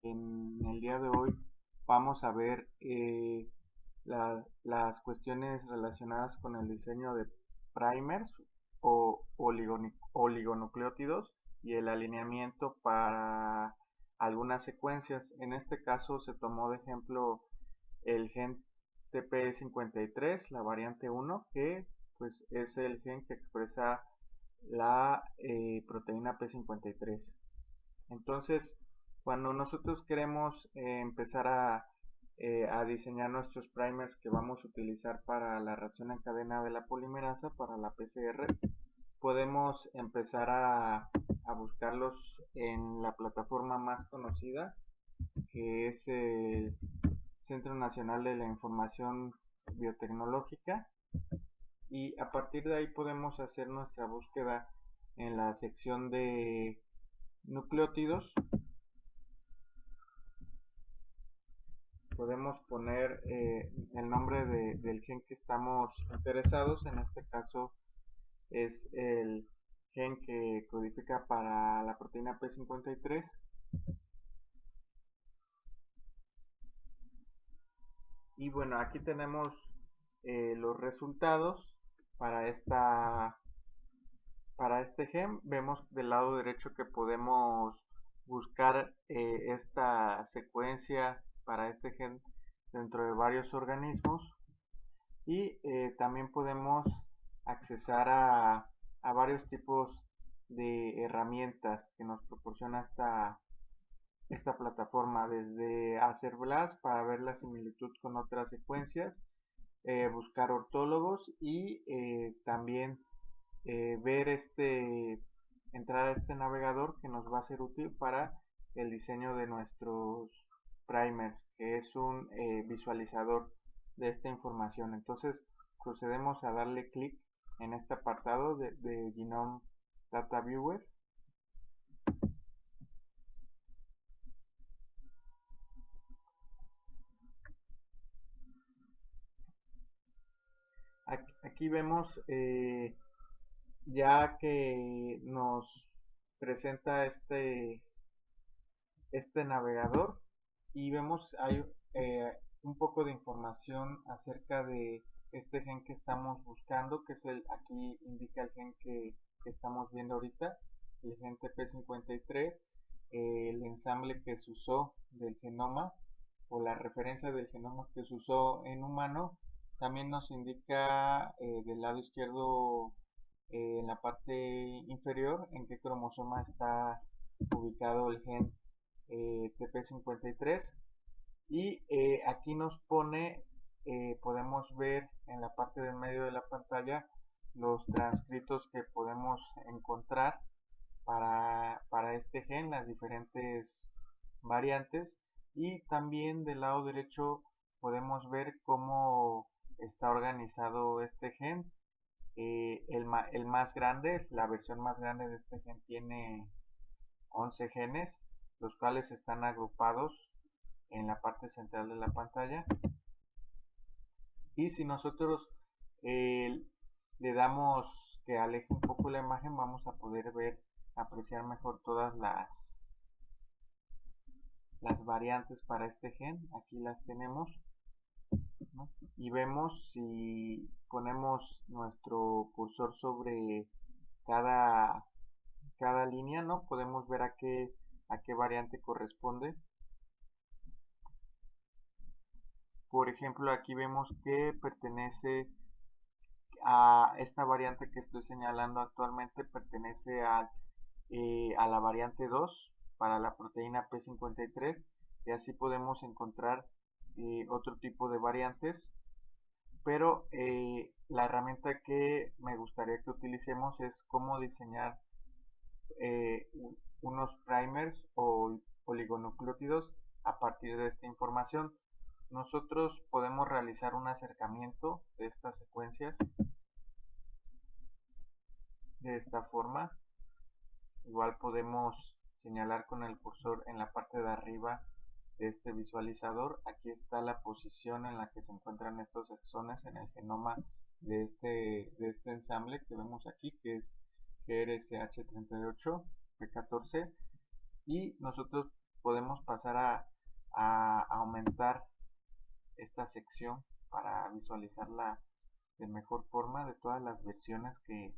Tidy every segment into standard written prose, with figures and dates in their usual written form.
En el día de hoy vamos a ver las cuestiones relacionadas con el diseño de primers o oligonucleótidos y el alineamiento para algunas secuencias. En este caso se tomó de ejemplo el gen TP53, la variante 1, que pues es el gen que expresa la proteína P53. Entonces, cuando nosotros queremos empezar a diseñar nuestros primers que vamos a utilizar para la reacción en cadena de la polimerasa, para la PCR, podemos empezar a buscarlos en la plataforma más conocida, que es el Centro Nacional de la Información Biotecnológica, y a partir de ahí podemos hacer nuestra búsqueda en la sección de nucleótidos. Podemos poner el nombre del gen que estamos interesados. En este caso es el gen que codifica para la proteína P53. Y bueno, aquí tenemos los resultados para para este gen. Vemos del lado derecho que podemos buscar esta secuencia para este gen dentro de varios organismos, y también podemos accesar a varios tipos de herramientas que nos proporciona esta plataforma, desde hacer BLAST para ver la similitud con otras secuencias, buscar ortólogos y también ver entrar a este navegador que nos va a ser útil para el diseño de nuestros primers, que es un visualizador de esta información. Entonces procedemos a darle clic en este apartado de Genome Data Viewer. Aquí vemos ya que nos presenta este navegador, y vemos hay un poco de información acerca de este gen que estamos buscando, que es aquí indica el gen que estamos viendo ahorita, el gen TP53, el ensamble que se usó del genoma o la referencia del genoma que se usó en humano. También nos indica del lado izquierdo, en la parte inferior, en qué cromosoma está ubicado el gen TP53. Y aquí nos pone, podemos ver en la parte del medio de la pantalla los transcritos que podemos encontrar para este gen, las diferentes variantes, y también del lado derecho podemos ver cómo está organizado este gen. El más grande, la versión más grande de este gen, tiene 11 genes, los cuales están agrupados en la parte central de la pantalla. Y si nosotros eh, le damos que aleje un poco la imagen, vamos a poder apreciar mejor todas las variantes para este gen. Aquí las tenemos, ¿no? Y vemos, si ponemos nuestro cursor sobre cada, cada línea, ¿no? Podemos ver a qué variante corresponde. Por ejemplo, aquí vemos que pertenece a esta variante que estoy señalando actualmente, pertenece a la variante 2 para la proteína P53, y así podemos encontrar otro tipo de variantes. Pero la herramienta que me gustaría que utilicemos es cómo diseñar eh, unos primers o oligonucleótidos a partir de esta información. Nosotros podemos realizar un acercamiento de estas secuencias de esta forma. Igual podemos señalar con el cursor en la parte de arriba de este visualizador. Aquí está la posición en la que se encuentran estos exones en el genoma de este ensamble que vemos aquí, que es GRSH38 P14, y nosotros podemos pasar a aumentar esta sección para visualizarla de mejor forma de todas las versiones que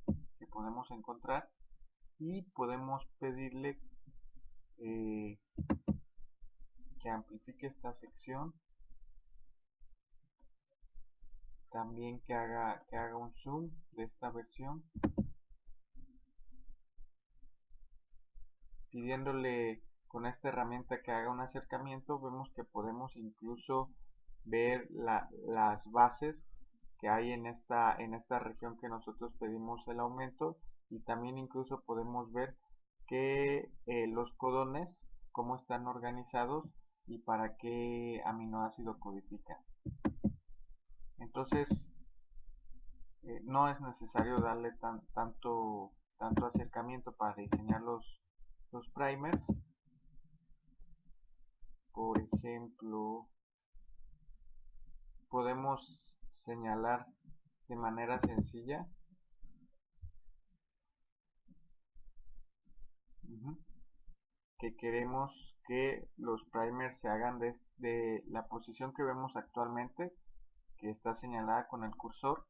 podemos encontrar, y podemos pedirle que amplifique esta sección, también que haga un zoom de esta versión, pidiéndole con esta herramienta que haga un acercamiento. Vemos que podemos incluso ver las bases que hay en esta región que nosotros pedimos el aumento, y también incluso podemos ver que los codones, cómo están organizados y para qué aminoácido codifican. Entonces no es necesario darle tanto acercamiento para diseñar los primers. Por ejemplo, podemos señalar de manera sencilla que queremos que los primers se hagan de la posición que vemos actualmente, que está señalada con el cursor,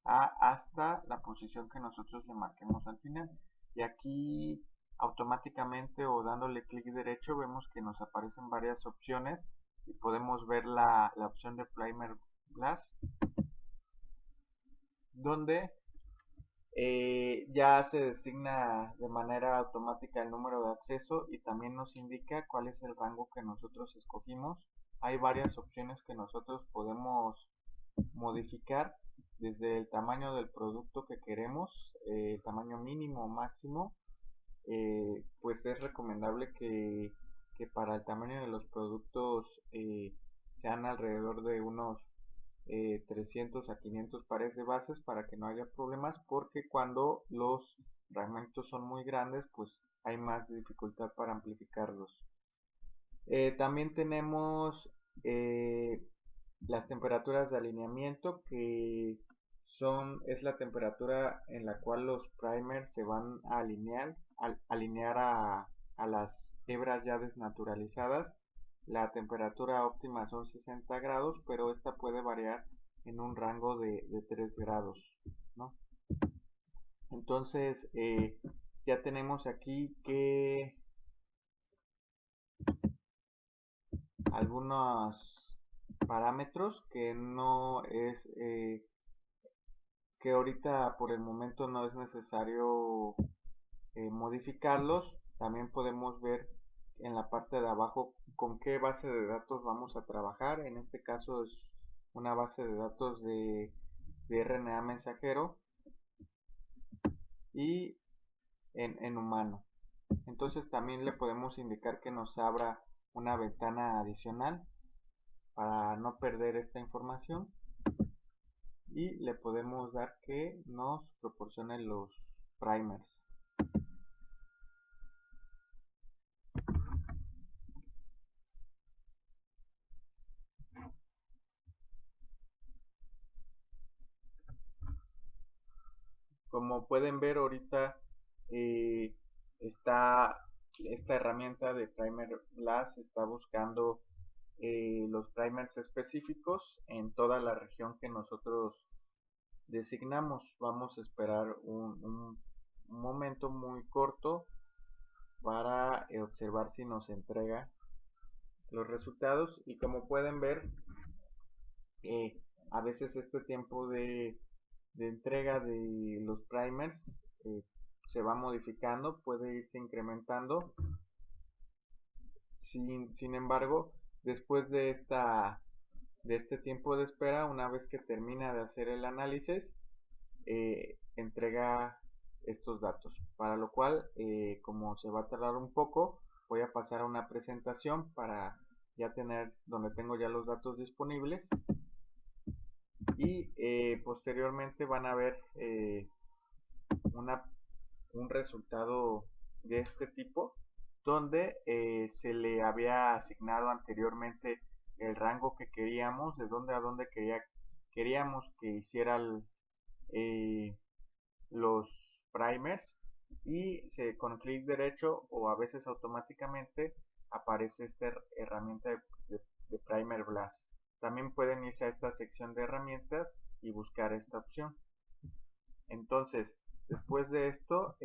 hasta la posición que nosotros le marquemos al final. Y aquí automáticamente, o dándole clic derecho, vemos que nos aparecen varias opciones y podemos ver la opción de Primer Glass, donde ya se designa de manera automática el número de acceso y también nos indica cuál es el rango que nosotros escogimos. Hay varias opciones que nosotros podemos modificar, desde el tamaño del producto que queremos, tamaño mínimo o máximo. Pues es recomendable que para el tamaño de los productos sean alrededor de unos 300 a 500 pares de bases, para que no haya problemas, porque cuando los fragmentos son muy grandes pues hay más dificultad para amplificarlos. También tenemos las temperaturas de alineamiento, que es la temperatura en la cual los primers se van a alinear a las hebras ya desnaturalizadas. La temperatura óptima son 60 grados, pero esta puede variar en un rango de 3 grados, ¿no? Entonces ya tenemos aquí que algunos parámetros que no es que ahorita por el momento no es necesario modificarlos. También podemos ver en la parte de abajo con qué base de datos vamos a trabajar. En este caso es una base de datos de RNA mensajero y en humano. Entonces también le podemos indicar que nos abra una ventana adicional para no perder esta información, y le podemos dar que nos proporcione los primers. Como pueden ver ahorita esta herramienta de Primer Glass está buscando los primers específicos en toda la región que nosotros designamos. Vamos a esperar un momento muy corto para observar si nos entrega los resultados, y como pueden ver a veces este tiempo de entrega de los primers se va modificando, puede irse incrementando. Sin embargo, después de este tiempo de espera, una vez que termina de hacer el análisis, entrega estos datos, para lo cual como se va a tardar un poco, voy a pasar a una presentación para ya tener donde tengo ya los datos disponibles, y posteriormente van a ver un resultado de este tipo, donde se le había asignado anteriormente el rango que queríamos, de dónde a dónde queríamos que hiciera los primers, y con clic derecho o a veces automáticamente aparece esta herramienta de Primer Blast. También pueden irse a esta sección de herramientas y buscar esta opción. Entonces, después de esto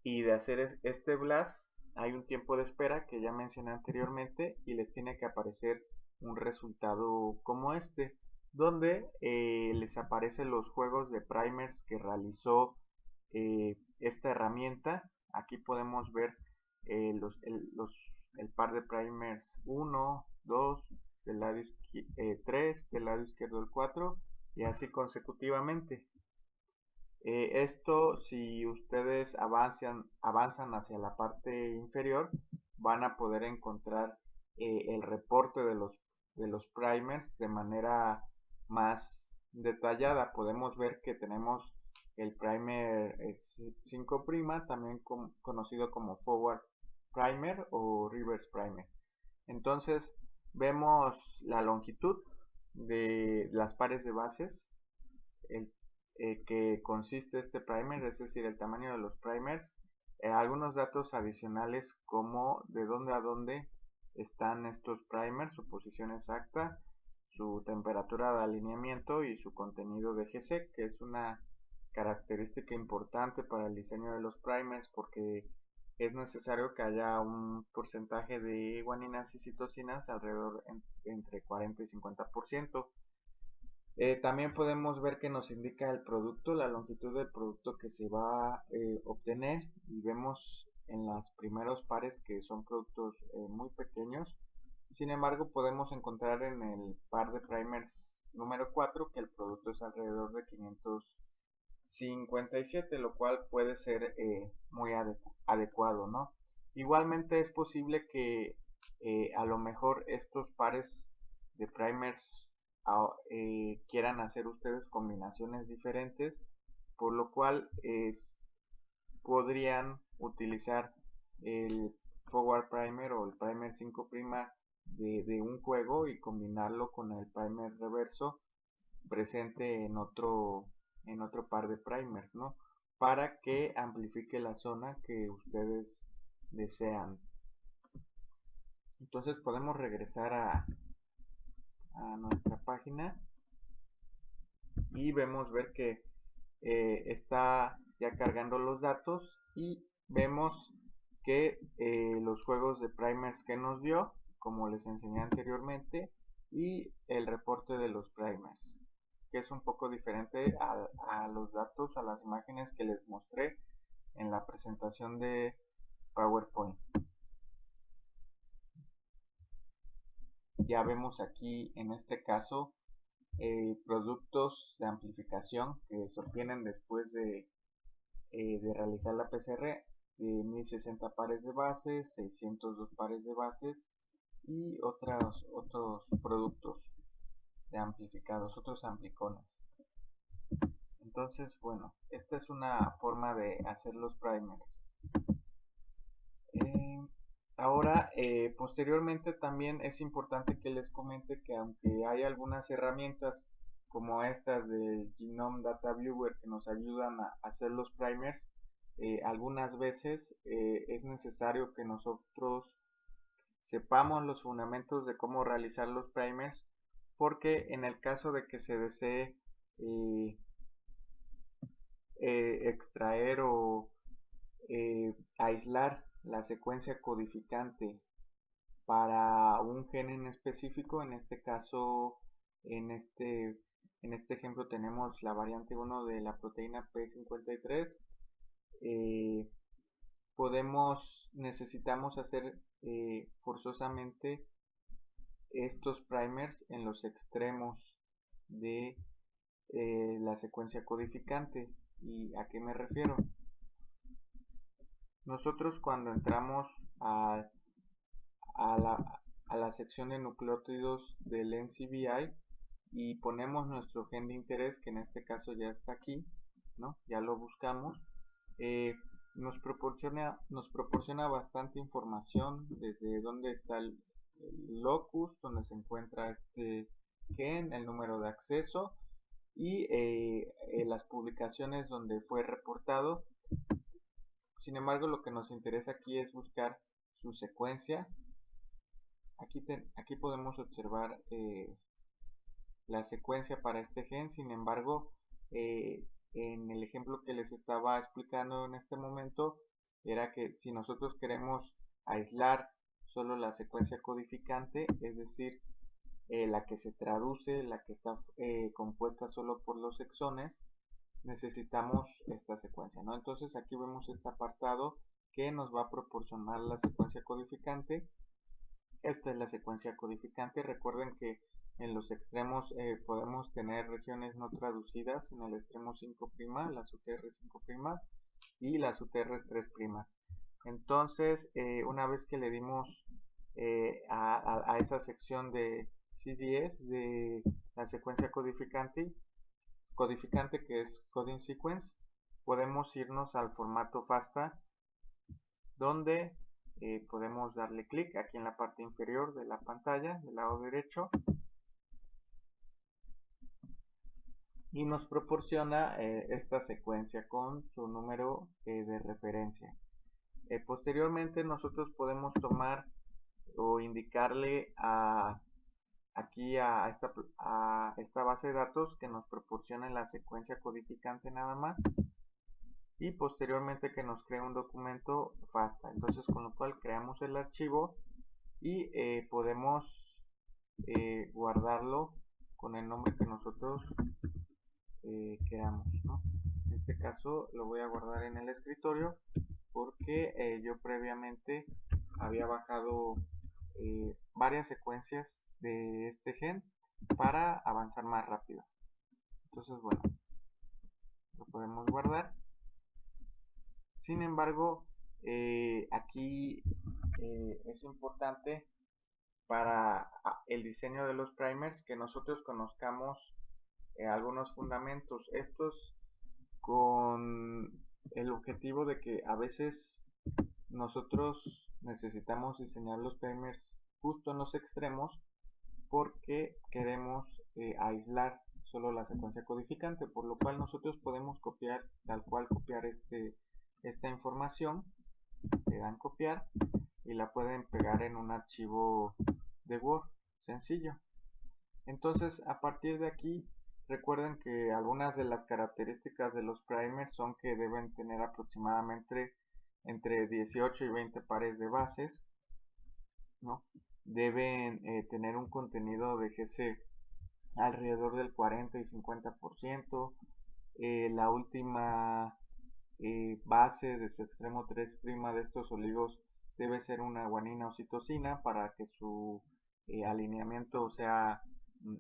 y de hacer este blast, hay un tiempo de espera que ya mencioné anteriormente y les tiene que aparecer un resultado como este, donde les aparecen los juegos de primers que realizó esta herramienta. Aquí podemos ver el par de primers 1, 2, del lado 3, del lado izquierdo el 4 y así consecutivamente. Esto, si ustedes avanzan hacia la parte inferior, van a poder encontrar el reporte de los primers de manera más detallada. Podemos ver que tenemos el primer 5', también conocido como forward primer o reverse primer. Entonces vemos la longitud de las pares de bases, el que consiste este primer, es decir, el tamaño de los primers, algunos datos adicionales como de dónde a dónde están estos primers, su posición exacta, su temperatura de alineamiento y su contenido de GC, que es una característica importante para el diseño de los primers porque es necesario que haya un porcentaje de guaninas y citocinas alrededor entre 40 y 50%. También podemos ver que nos indica el producto, la longitud del producto que se va a obtener y vemos en los primeros pares que son productos muy pequeños. Sin embargo, podemos encontrar en el par de primers número 4 que el producto es alrededor de 557, lo cual puede ser muy adecuado, ¿no? Igualmente es posible que a lo mejor estos pares de primers quieran hacer ustedes combinaciones diferentes, por lo cual podrían utilizar el forward primer o el primer 5' de un juego y combinarlo con el primer reverso presente en otro par de primers, ¿no? Para que amplifique la zona que ustedes desean. Entonces podemos regresar a nuestra página y vemos ver que está ya cargando los datos y vemos que los juegos de primers que nos dio, como les enseñé anteriormente, y el reporte de los primers, que es un poco diferente a los datos, a las imágenes que les mostré en la presentación de PowerPoint. Ya vemos aquí en este caso productos de amplificación que se obtienen después de realizar la PCR de 1060 pares de bases, 602 pares de bases y otros productos de amplificados, otros amplicones. Entonces, bueno, esta es una forma de hacer los primers. Ahora, posteriormente también es importante que les comente que aunque hay algunas herramientas como estas del Genome Data Viewer que nos ayudan a hacer los primers, algunas veces es necesario que nosotros sepamos los fundamentos de cómo realizar los primers, porque en el caso de que se desee extraer o aislar la secuencia codificante para un gen en específico, en este caso, en este ejemplo tenemos la variante 1 de la proteína P53, necesitamos hacer forzosamente estos primers en los extremos de la secuencia codificante. ¿Y a qué me refiero? Nosotros cuando entramos a la sección de nucleótidos del NCBI y ponemos nuestro gen de interés, que en este caso ya está aquí, ¿no? Ya lo buscamos, nos proporciona bastante información desde dónde está el locus, donde se encuentra este gen, el número de acceso y las publicaciones donde fue reportado. Sin embargo, lo que nos interesa aquí es buscar su secuencia. Aquí podemos observar la secuencia para este gen. Sin embargo, en el ejemplo que les estaba explicando en este momento, era que si nosotros queremos aislar solo la secuencia codificante, es decir, la que se traduce, la que está compuesta solo por los exones, necesitamos esta secuencia, ¿no? Entonces aquí vemos este apartado que nos va a proporcionar la secuencia codificante. Esta es la secuencia codificante. Recuerden que en los extremos podemos tener regiones no traducidas. En el extremo 5', las UTR-5' y las UTR-3'. Entonces, una vez que le dimos a esa sección de CDS de la secuencia codificante que es Coding Sequence, podemos irnos al formato FASTA, donde podemos darle clic aquí en la parte inferior de la pantalla del lado derecho y nos proporciona esta secuencia con su número de referencia. Posteriormente nosotros podemos tomar o indicarle aquí a esta base de datos que nos proporcione la secuencia codificante nada más, y posteriormente que nos cree un documento FASTA. Entonces, con lo cual creamos el archivo y podemos guardarlo con el nombre que nosotros queramos, ¿no? En este caso lo voy a guardar en el escritorio porque yo previamente había bajado varias secuencias de este gen para avanzar más rápido. Entonces, bueno, lo podemos guardar. Sin embargo, aquí es importante para el diseño de los primers que nosotros conozcamos algunos fundamentos. Estos con el objetivo de que a veces nosotros necesitamos diseñar los primers justo en los extremos porque queremos aislar solo la secuencia codificante, por lo cual nosotros podemos copiar, tal cual copiar esta información, le dan copiar y la pueden pegar en un archivo de Word sencillo. Entonces, a partir de aquí, recuerden que algunas de las características de los primers son que deben tener aproximadamente entre 18 y 20 pares de bases, ¿no? Deben tener un contenido de GC alrededor del 40 y 50%. La última base de su extremo 3' de estos oligos debe ser una guanina o citosina para que su alineamiento sea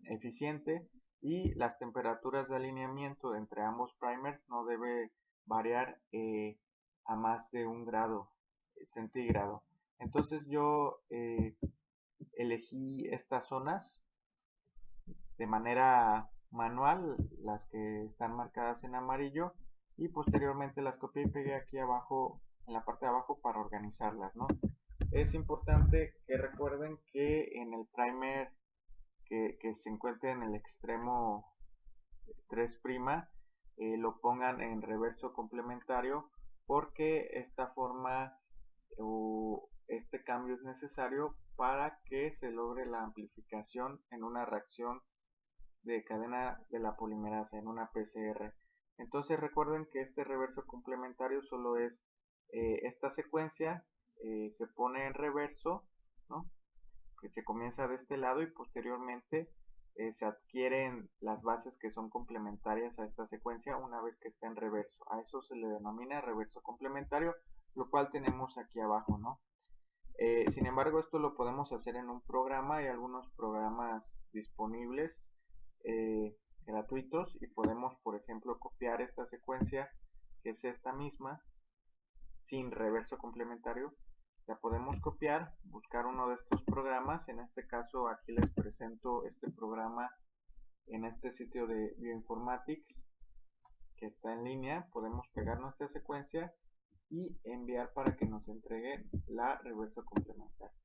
eficiente, y las temperaturas de alineamiento entre ambos primers no debe variar a más de 1 grado centígrado. Entonces yo elegí estas zonas de manera manual, las que están marcadas en amarillo, y posteriormente las copié y pegué aquí abajo, en la parte de abajo, para organizarlas, ¿no? Es importante que recuerden que en el primer que se encuentre en el extremo 3', lo pongan en reverso complementario, porque esta forma o este cambio es necesario para que se logre la amplificación en una reacción de cadena de la polimerasa, en una PCR. Entonces recuerden que este reverso complementario solo es esta secuencia, se pone en reverso, ¿no? Que se comienza de este lado y posteriormente se adquieren las bases que son complementarias a esta secuencia una vez que está en reverso. A eso se le denomina reverso complementario, lo cual tenemos aquí abajo, ¿no? Sin embargo, esto lo podemos hacer en un programa. Hay algunos programas disponibles gratuitos y podemos, por ejemplo, copiar esta secuencia, que es esta misma, sin reverso complementario. La podemos copiar, buscar uno de estos programas. En este caso aquí les presento este programa en este sitio de Bioinformatics que está en línea. Podemos pegar nuestra secuencia y enviar para que nos entregue la reverso complementaria.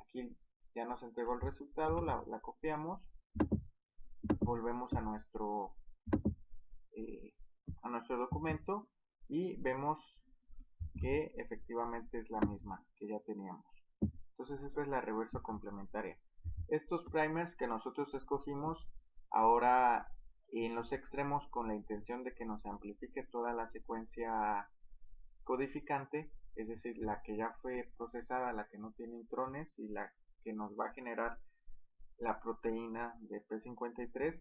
Aquí ya nos entregó el resultado, la copiamos, volvemos a nuestro a nuestro documento y vemos que efectivamente es la misma que ya teníamos. Entonces esa es la reversa complementaria. Estos primers que nosotros escogimos ahora en los extremos con la intención de que nos amplifique toda la secuencia codificante, es decir, la que ya fue procesada, la que no tiene intrones y la que nos va a generar la proteína de P53.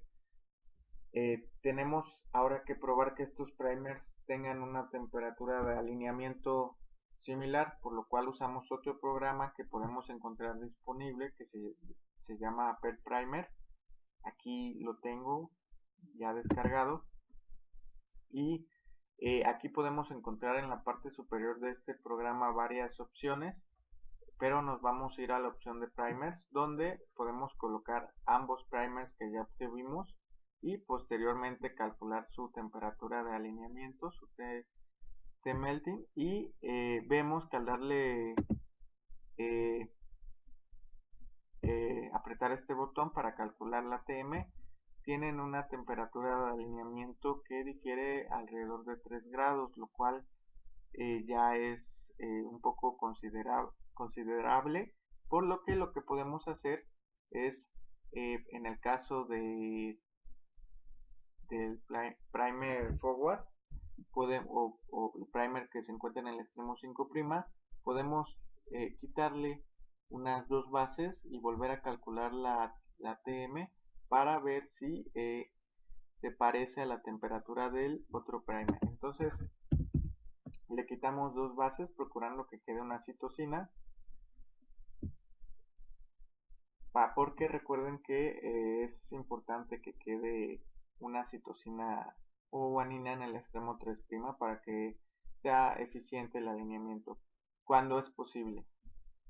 Tenemos ahora que probar que estos primers tengan una temperatura de alineamiento similar, por lo cual usamos otro programa que podemos encontrar disponible que se llama PerPrimer. Aquí lo tengo ya descargado y aquí podemos encontrar en la parte superior de este programa varias opciones, pero nos vamos a ir a la opción de primers, donde podemos colocar ambos primers que ya obtuvimos y posteriormente calcular su temperatura de alineamiento, su T-melting, y vemos que al darle apretar este botón para calcular la TM, tienen una temperatura de alineamiento que difiere alrededor de 3 grados, lo cual ya es un poco considerable, por lo que podemos hacer es, en el caso del primer forward, o el primer que se encuentra en el extremo 5', podemos quitarle unas dos bases y volver a calcular la TM para ver si se parece a la temperatura del otro primer. Entonces le quitamos dos bases procurando que quede una citosina, porque recuerden que es importante que quede una citosina o guanina en el extremo 3' para que sea eficiente el alineamiento cuando es posible.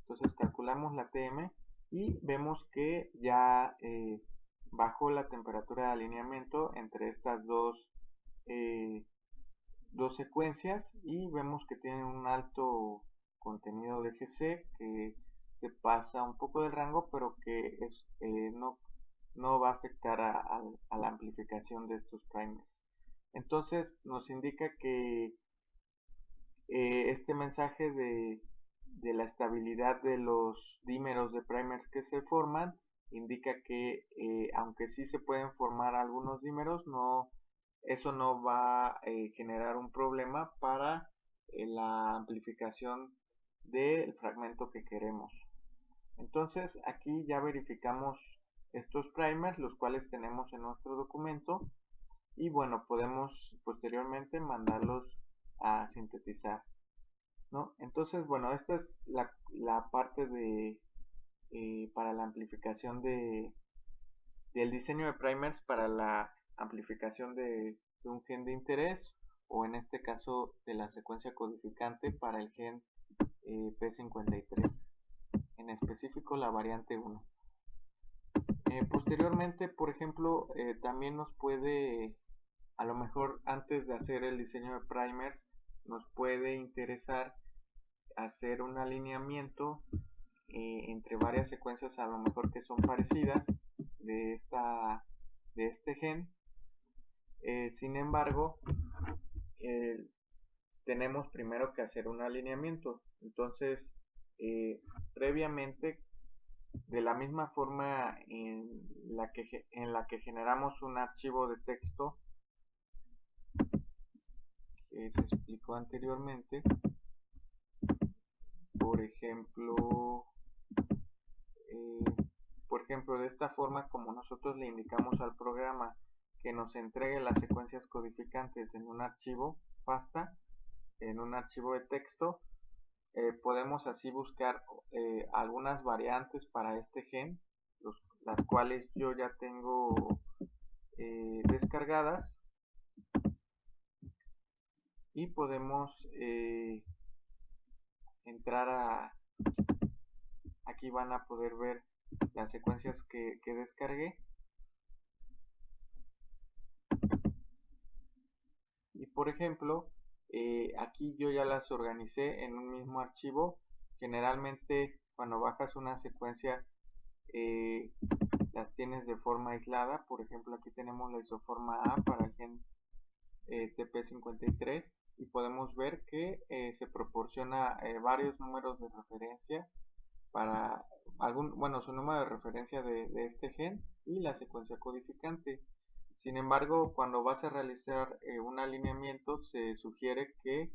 Entonces calculamos la TM y vemos que ya bajó la temperatura de alineamiento entre estas dos secuencias y vemos que tienen un alto contenido de GC que se pasa un poco del rango, pero que no va a afectar a la amplificación de estos primers. Entonces nos indica que este mensaje de la estabilidad de los dímeros de primers que se forman indica que aunque sí se pueden formar algunos dímeros, eso no va a generar un problema para la amplificación del fragmento que queremos. Entonces aquí ya verificamos estos primers, los cuales tenemos en nuestro documento, y bueno, podemos posteriormente mandarlos a sintetizar, ¿no? Entonces, bueno, esta es la parte de para la amplificación del diseño de primers para la amplificación de un gen de interés, o en este caso de la secuencia codificante para el gen P53, en específico la variante 1. Posteriormente, por ejemplo, también nos puede, a lo mejor antes de hacer el diseño de primers, nos puede interesar hacer un alineamiento entre varias secuencias, a lo mejor que son parecidas de este gen. Sin embargo, tenemos primero que hacer un alineamiento. Entonces, previamente, de la misma forma en la que generamos un archivo de texto que se explicó anteriormente, por ejemplo, de esta forma, como nosotros le indicamos al programa que nos entregue las secuencias codificantes en un archivo FASTA, en un archivo de texto, podemos así buscar algunas variantes para este gen, las cuales yo ya tengo descargadas, y podemos entrar aquí van a poder ver las secuencias que descargué, y por ejemplo aquí yo ya las organicé en un mismo archivo. Generalmente cuando bajas una secuencia las tienes de forma aislada. Por ejemplo, aquí tenemos la isoforma A para el gen TP53 y podemos ver que se proporciona varios números de referencia para su número de referencia de este gen y la secuencia codificante. Sin embargo, cuando vas a realizar un alineamiento, se sugiere que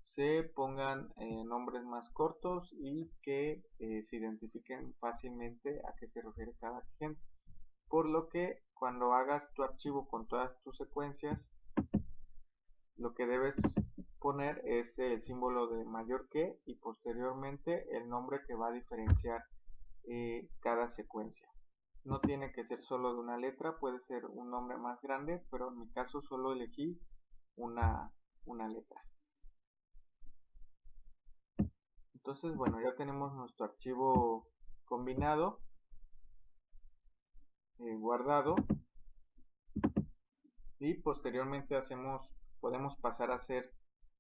se pongan nombres más cortos y que se identifiquen fácilmente a qué se refiere cada gen. Por lo que cuando hagas tu archivo con todas tus secuencias, lo que debes poner es el símbolo de mayor que y posteriormente el nombre que va a diferenciar cada secuencia. No tiene que ser solo de una letra, puede ser un nombre más grande, pero en mi caso solo elegí una letra. Entonces, bueno, ya tenemos nuestro archivo combinado, guardado, y posteriormente podemos pasar a hacer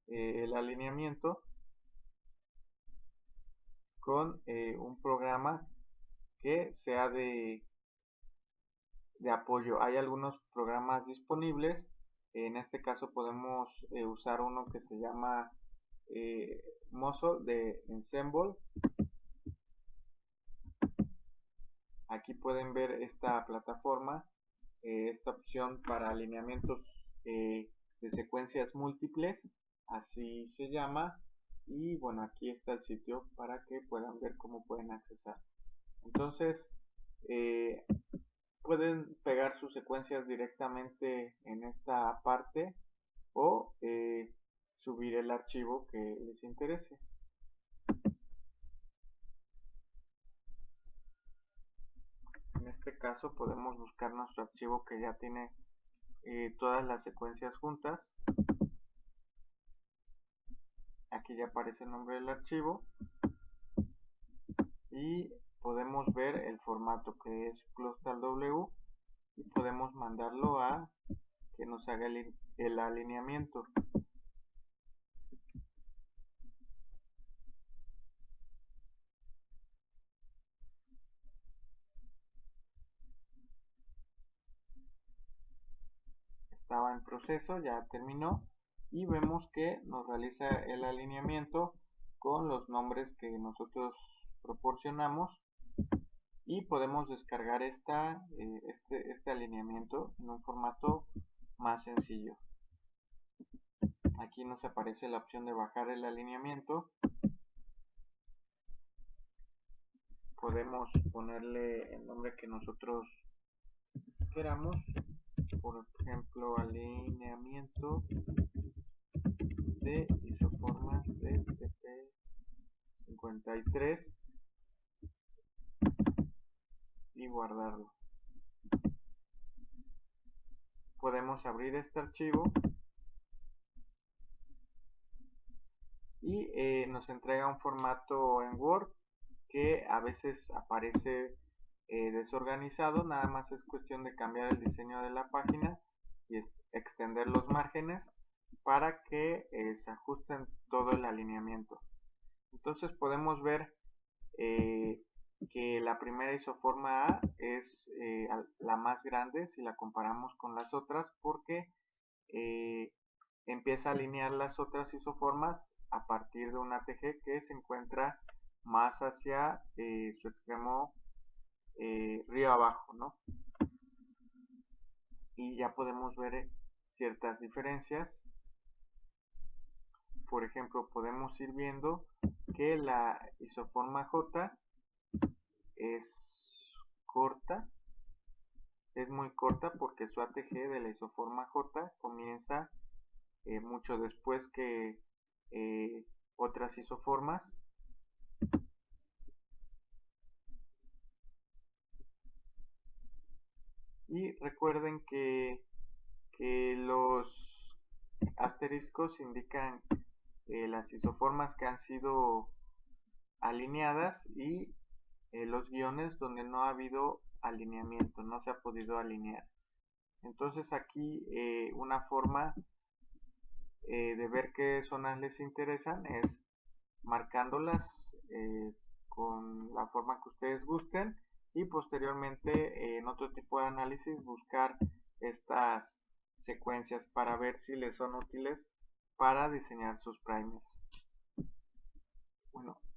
el alineamiento con un programa que sea de apoyo. Hay algunos programas disponibles. En este caso podemos usar uno que se llama Mozo de Ensemble. Aquí pueden ver esta plataforma, esta opción para alineamientos de secuencias múltiples, así se llama. Y bueno, aquí está el sitio para que puedan ver cómo pueden accesar. Entonces, pueden pegar sus secuencias directamente en esta parte o subir el archivo que les interese. En este caso podemos buscar nuestro archivo que ya tiene todas las secuencias juntas. Aquí ya aparece el nombre del archivo y podemos ver el formato que es clustalw y podemos mandarlo a que nos haga el alineamiento. Estaba en proceso, ya terminó y vemos que nos realiza el alineamiento con los nombres que nosotros proporcionamos y podemos descargar este alineamiento en un formato más sencillo. Aquí nos aparece la opción de bajar el alineamiento. Podemos ponerle el nombre que nosotros queramos, por ejemplo alineamiento de isoformas de TP53 y guardarlo. Podemos abrir este archivo y nos entrega un formato en Word que a veces aparece desorganizado. Nada más es cuestión de cambiar el diseño de la página y extender los márgenes para que se ajusten todo el alineamiento. Entonces podemos ver que la primera isoforma A es la más grande si la comparamos con las otras, porque empieza a alinear las otras isoformas a partir de una ATG que se encuentra más hacia su extremo río abajo, ¿no? Y ya podemos ver ciertas diferencias. Por ejemplo, podemos ir viendo que la isoforma J es corta, es muy corta porque su ATG de la isoforma J comienza mucho después que otras isoformas. Y recuerden que los asteriscos indican las isoformas que han sido alineadas y los guiones donde no ha habido alineamiento, no se ha podido alinear. Entonces aquí una forma de ver qué zonas les interesan es marcándolas con la forma que ustedes gusten y posteriormente en otro tipo de análisis buscar estas secuencias para ver si les son útiles para diseñar sus primers. Bueno,